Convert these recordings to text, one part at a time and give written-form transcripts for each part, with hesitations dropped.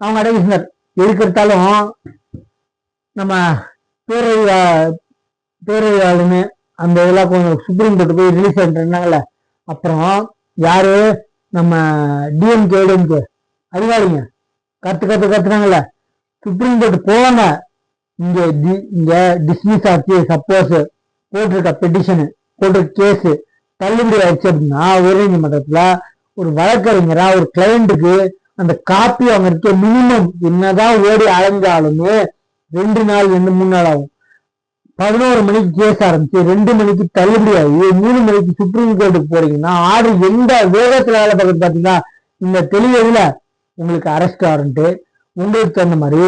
அவங்க அடங்கினர். எதுக்கெடுத்தாலும் நம்ம பேரறிவாளுன்னு அந்த இதெல்லாம் கொஞ்சம் சுப்ரீம் கோர்ட்டு போய் ரிலீஸ் பண்ணிருந்தாங்கல்ல. அப்புறம் யாரு நம்ம டிஎம்கே அறிவாளிங்க கத்துனாங்கல்ல, சுப்ரீம் கோர்ட் போவாங்க. இங்க டிஸ்மிஸ் ஆச்சு, சப்போஸ் போட்டிருக்க பெட்டிஷனு போட்டிருக்க கேஸ் தள்ளுபடி ஆயிடுச்சு அப்படின்னா உயர்நீதிமன்றத்துல ஒரு வழக்கறிஞரா ஒரு கிளையண்ட்டுக்கு அந்த காப்பி வாங்கறதுக்கு மினிமம் என்னதான் ஓடி அலைஞ்சாலுமே 2 நாள் 3 நாள் ஆகும். 11 மணிக்கு கேஸ் ஆரம்பிச்சு 2 மணிக்கு தள்ளுபடி ஆகி 3 மணிக்கு சுப்ரீம் கோர்ட்டுக்கு போறீங்கன்னா ஆர்டர் எந்த வேகத்துல வேலை பார்க்குறது பாத்தீங்கன்னா. இந்த தெளிவுல உங்களுக்கு அரெஸ்ட் வாரண்ட், உங்களுக்கு தகுந்த மாதிரி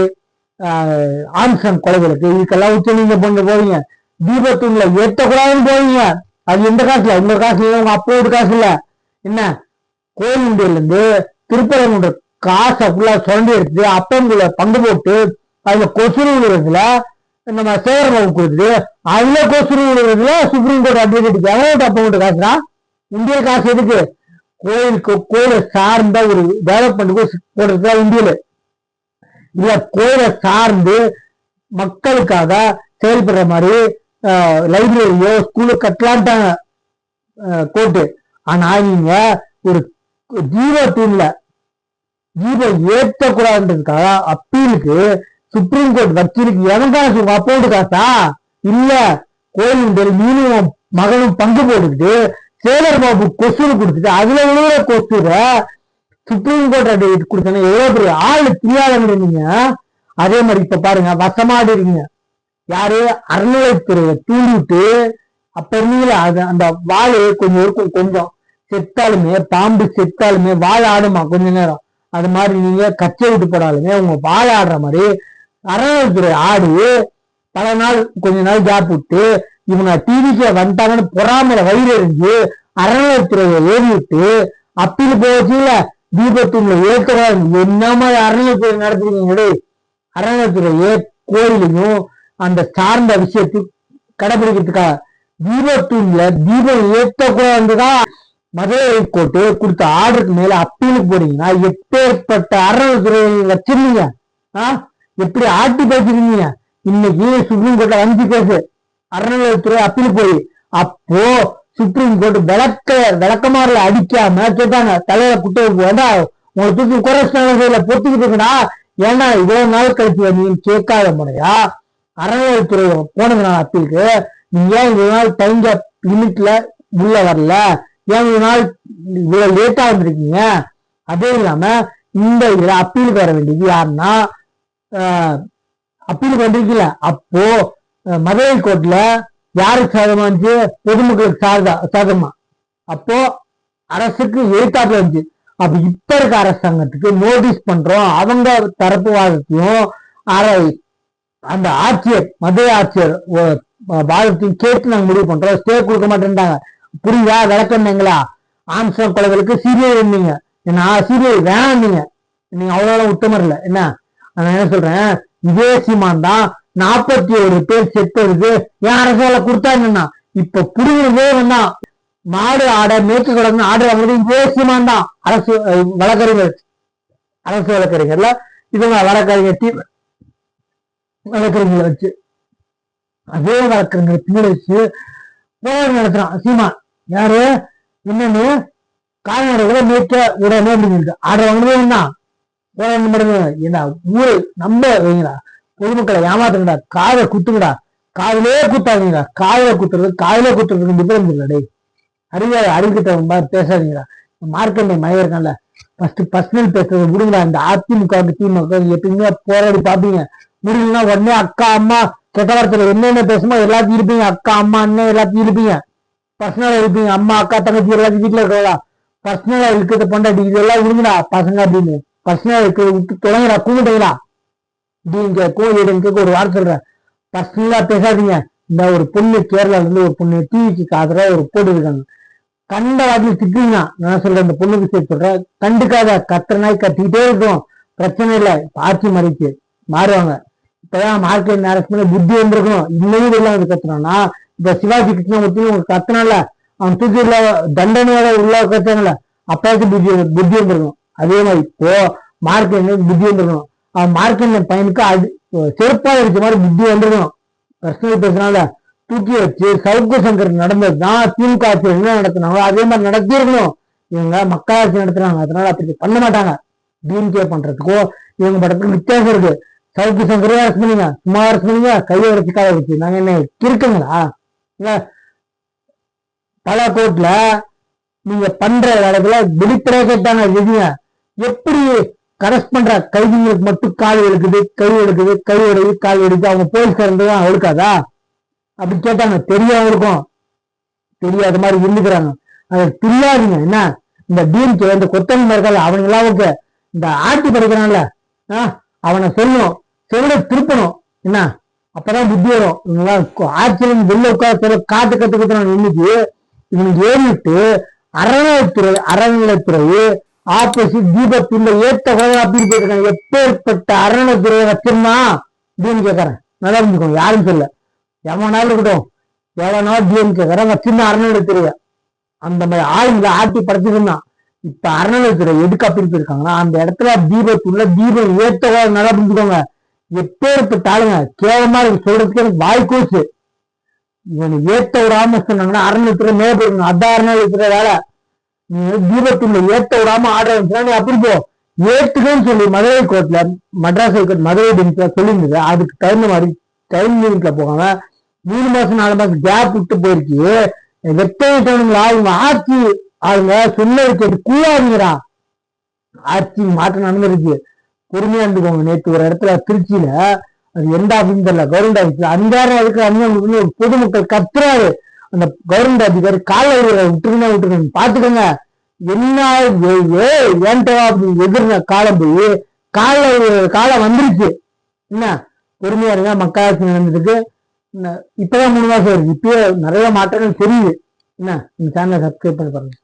ஆம்சன் கொலைகளுக்கு இதுக்கெல்லாம் உச்ச நீங்க பண்ண போவீங்க. தீபத்தூண்ல ஏற்றக்கூடாதுன்னு போவீங்க. அது எந்த காசுல, உங்க காசு இல்லை, உங்க அப்போட காசு இல்ல. என்ன கோயிலுண்டியில இருந்து திருப்பரங்குன்ற காசை ஃபுல்லா சுரண்டி எடுத்து அப்பங்குள்ள பங்கு போட்டு அதுல கொசுறு விழுறதுல நம்ம சேகரபாபு கொடுக்குது. அதுல கொசுறு விழுறதுல சுப்ரீம் கோர்ட் அட்வொகேட்டுக்கு எவ்வளவு அப்பங்கிட்ட காசுனா இந்திய காசு எதுக்கு? கோயிலை சார்ந்த ஒரு டெவலப்மெண்ட்டுக்கு போடுறதுதான் இந்தியில. இல்ல கோயிலை சார்ந்து மக்களுக்காக செயல்படுற மாதிரி லைப்ரரியோ ஸ்கூலு கட்டலான்ட்டாங்க கோர்ட்டு. ஆனா நீங்க ஒரு ஜீவத்தூண்ல ஜீவம் ஏற்றக்கூடாதுன்றதுக்காக அப்பீலுக்கு சுப்ரீம் கோர்ட் வக்கீலுக்கு எவன் காசு? அப்போடு காசா? இல்ல கோயில் நீனும் மகனும் பங்கு போட்டுக்கிட்டு சேகர் பாபு கொசூரு கொடுத்துட்டு அதுல விழுகிற கொசூர சுப்ரீம் கோர்ட் அட்வொகேட் கொடுத்தா எவ்வளவு பெரிய ஆளு தெரியாதவங்க இருந்தீங்க. அதே மாதிரி இப்ப பாருங்க வசமாடி இருக்கீங்க. யாரு? அறநிலைத்துறையை தூண்டிட்டு அப்ப இருந்தீங்களா அது அந்த வாழை கொஞ்சம் இருக்கும், கொஞ்சம் செத்தாலுமே பாம்பு செத்தாலுமே வாழை ஆடுமா கொஞ்ச நேரம். அது மாதிரி நீங்க கச்சை விட்டு போடாலுமே உங்க வாழை ஆடுற மாதிரி அறநிலைத்துறை ஆடு பல நாள் கொஞ்ச நாள் கேப் விட்டு இவங்க டிவிக்கு வந்துட்டாங்கன்னு பொறாமையில வயிறு எறிஞ்சு அறநிலைத்துறையை ஏறி விட்டு அப்பீல் போச்சு இல்ல தீபத்தூண்ல ஏற்கனவே என்ன மாதிரி அறநிலைத்துறை நடத்துறீங்க. அறநிலைத்துறையே கோயிலையும் அந்த சார்ந்த விஷயத்தை கடைபிடிக்கிறதுக்காக தீபத்தூண்ல தீபம் ஏற்றக்கூடாதுதான் மதுரை ஹைகோர்ட்டு கொடுத்த ஆர்டருக்கு மேல அப்பீலுக்கு போறீங்கன்னா எப்பேற்பட்ட அறநிலைத்துறை வச்சிருந்தீங்க? எப்படி ஆட்டி பேசிருந்தீங்க? இன்னைக்கு சுப்ரீம் கோர்ட்ல வந்து கேசு அறநிலையத்துறை அப்பீல் போய் அப்போ சுப்ரீம் கோர்ட் விளக்கமாறுல அடிக்காம கேட்டாங்க தலையில குட்டை வேண்டா உங்களை தூக்கி குறைச்சால பொத்துக்கிட்டு இருக்கா. ஏன்னா இவ்வளவு நாள் கழிச்சு நீங்க கேட்காத முறையா அறநிலையத்துறை போனதுனால அப்பீலுக்கு நீங்க ஏன் இவ்வளவு நாள் டைம் கேப் லிமிட்ல உள்ள வரல, ஏன் இவ்வளவு நாள் இவ்வளவு லேட்டா வந்திருக்கீங்க? அதே இல்லாம இந்த இதுல அப்பீலுக்கு வர வேண்டியது யாருன்னா அப்பீலுக்கு வந்திருக்கீங்கள அப்போ மதுரை கோர்ட்ல யாருக்கு சாதகமா இருந்துச்சு? பொதுமக்களுக்கு சாதகமா. அப்போ அரசுக்கு எதிர்த்தாப்புல இருந்துச்சு. அப்ப இப்ப இருக்க அரசாங்கத்துக்கு நோட்டீஸ் பண்றோம் அவங்க தரப்பு வாதத்தையும் அந்த ஆட்சியர் மதுரை ஆட்சியர் வாதத்தையும் கேட்டு நாங்க முடிவு பண்றோம். ஸ்டே கொடுக்க மாட்டேன்ட்டாங்க. புரியுதா? விளக்கம்ங்களா? ஆம்ஸ்ட்ராங் கொலைகளுக்கு சிபிஐ இருந்தீங்க, என்ன சிபிஐ வேணாம், நீங்க அவ்வளவு உத்தமர் இல்ல. என்ன நான் என்ன சொல்றேன், இதே சீமான் தான் 41 பேர் செத்ததுக்கு என் அரசால கொடுத்தாங்கன்னா இப்ப புரியுறதே வந்தான் மாடு ஆட மேய்க்க கூடாதுன்னு ஆடு வாங்குறது இதே சீமான் தான். அரசு வழக்கறிஞர்ல இவங்க வழக்கறிஞர் வழக்கறிஞர்களை வச்சு அதே வழக்கறிஞர் பின்னாடி வச்சு போராட்டம் நடத்துறான் சீமான். யாரு? என்னன்னு கால்நடைகளை மேய்க்க விடாம அப்படின்னு ஆட வாங்குறதே தான் போராட்டம் பண்ணுறது. என்ன ஊரு நம்ப வைங்களா? பொதுமக்களை ஏமாத்துங்கடா, காதை குத்துங்கடா, காதலே குத்தாதீங்களா? காதல குத்துறதுக்கு டிஃபரன்ஸ் இல்லடே. அறிவிக்கிட்ட பேசாதீங்களா? மார்க்கெண்டை மயம் இருக்கான்ல பர்சனல் பேசுறது விடுங்களா. இந்த அதிமுக திமுக எப்பயுமே போராடி பாப்பீங்க, முடியலன்னா உடனே அக்கா அம்மா கெட்ட வார்த்தையில என்னென்ன பேசுமோ எல்லாத்தையும் இருப்பீங்க. அக்கா அம்மா அண்ணன் எல்லாத்தையும் இருப்பீங்க, பர்சனலா இருப்பீங்க. அம்மா அக்கா தங்கச்சி எல்லாத்தையும் வீட்டுல இருக்கா பர்சனலா இருக்கிறத பொண்டாட்டி இதெல்லாம் விடுங்கடா பசங்க அப்படின்னு பர்சனலா இருக்கிறத விட்டு தொடங்குறா கூப்பிட்டீங்களா? நீங்க கோயிலுக்கு ஒரு வார்த்தை சொல்றேன், பர்சனலா பேசாதீங்க. இந்த ஒரு பொண்ணு கேரளால இருந்து ஒரு பொண்ணு டிவிக்கு ஆதரவா ஒரு போட்டு இருக்காங்க, கண்ட வாட்டில் திட்டுவீங்க. நான் சொல்றேன் இந்த பொண்ணுக்கு சேர்த்து சொல்றேன், கண்டுக்காத கத்துற நாய் கத்திக்கிட்டே இருக்கும், பிரச்சனை இல்லை. ஆட்சி மறைக்கு மாறுவாங்க. இப்பதான் மார்க்கெட் அரசு புத்தி வந்திருக்கணும். இன்னும் வெளில வந்து கத்துனோம்னா இப்ப சிவாஜி கிருஷ்ணமூர்த்தி உங்களுக்கு கத்துனால அவன் தூக்கி தண்டனையோட உள்ள கத்தாங்கல்ல அப்பயாச்சும் புத்தி வந்திருக்கும். அதே மாதிரி இப்போ மார்க்கெட் புத்தி வந்துருக்கணும். அவன் மார்க்கெட் பையனுக்கு அது செருப்பா இருக்க மாதிரி புத்தி வந்துருக்கணும். பர்சனல் பேசினால தூக்கி வச்சு சவுக்கு சங்கர் நடந்ததுதான் திமுக ஆட்சி என்ன நடத்தினாங்களோ அதே மாதிரி நடத்திருக்கணும். இவங்க மக்களாட்சி நடத்துறாங்க, அதனால அப்படி பண்ண மாட்டாங்க. டிஎம்கே பண்றதுக்கோ இவங்க படத்துக்கு வித்தியாசம் இருக்கு. சவுக்கு சங்கரே அரசு பண்ணீங்க, சும்மா அரசு பண்ணீங்க, கையை வச்சு காய வச்சு நாங்க என்ன இருக்குங்களா? இல்ல பல கோர்ட்ல நீங்க பண்ற வேலைகளை வெளிப்படையா கேட்டாங்க விதிங்க. எப்படி கரெஸ்ட் பண்ற கைதிகளுக்கு மட்டும் கால் எடுக்குது, கை எடுக்குது, கை எடுக்குது, கால் எடுக்குது, அவங்க போலீஸ்காரன் எடுக்காதா அப்படி கேட்டாங்க. தெரியாம இருக்கும், தெரியாத மாதிரி இருந்துக்கிறாங்க. அதை தெரியாதுங்க. என்ன இந்த டிஎம்கே இந்த கொத்தமல்லி இருக்காது அவனுங்க எல்லாம் இந்த ஆட்சி படிக்கிறான்ல அவனை சொல்லும் செவிட திருப்பணும். என்ன அப்பதான் புத்தி வரும். இவங்க ஆட்சியில வெளில உட்கார காட்டு கத்துக்கிறான். இன்னைக்கு இவனுக்கு ஏறிட்டு அறநிலைத்துறை ஆப்போசிட் தீபத்துல ஏத்த அப்படி போயிருக்காங்க. எப்பேற்பட்ட அறநிலைத்துறையை வச்சிருந்தா அப்படின்னு கேட்கறேன். நல்லா இருந்துக்கோங்க, யாரும் சொல்ல, எவனாலும் இருக்கட்டும், எவனாலும் டிஎம் கேட்கறேன் வச்சிருந்தா அறநிலைத்துறைய அந்த மாதிரி ஆளுங்களை ஆட்சி படுத்திருந்தான். இப்ப அறநிலைத்துறை எதுக்கு அப்படி போயிருக்காங்கன்னா அந்த இடத்துல தீபத்துள்ள தீபம் ஏத்த நல்லா புரிஞ்சுக்கோங்க. எப்பேற்பட்ட ஆளுங்க கேவலமா இருக்கு சொல்றதுக்கு எனக்கு வாய்க்கூச்சு. இவனை ஏத்த விடாம சொன்னாங்கன்னா அறநிலைத்துறை மேல போயிருக்கணும். அதான் அறநிலைத்துறை வேலை. தீபத்துள்ள ஏத்த விடாம ஆர்டர் நீ அப்படி போ ஏத்துக்கன்னு சொல்லி மதுரை கோர்ட்ல மெட்ராஸ் ஹைகோர்ட் மதுரை பெஞ்ச்ல சொல்லியிருந்தது. அதுக்கு தகுந்த மாதிரி டைம் லிமிட்ல போகாம 3 மாசம் 4 மாசம் கேப் விட்டு போயிருக்கு. வெட்டவனுங்களா இவங்க ஆட்சி அவங்க சொல்ல கேட்டு கூடாதுங்கிறா. ஆட்சி மாற்றம் நடந்துருச்சு, பொறுமையா இருந்துக்கோங்க. நேற்று ஒரு இடத்துல திருச்சியில அது எந்த ஆபீஸ் தெரியல, கவர்மெண்ட் ஆபீஸ் அங்கேயாரும் அதுக்கு அங்கே பொதுமக்கள் கத்துறாரு. அந்த கவர்மெண்ட் அதிகாரி கால விட்டுருங்க பாத்துக்கோங்க. என்ன ஏன்டா அப்படி எதிர்ன காலம் போய் காலம் வந்துருச்சு. என்ன பொறுமையா இருங்க. மக்களாட்சி நடந்ததுக்கு இப்பதான் 3 மாசம் இருக்கு. இப்பயே நிறைய மாற்றங்கள் தெரியுது. என்ன இந்த சேனலை சப்ஸ்கிரைப் பண்ணி பாருங்க.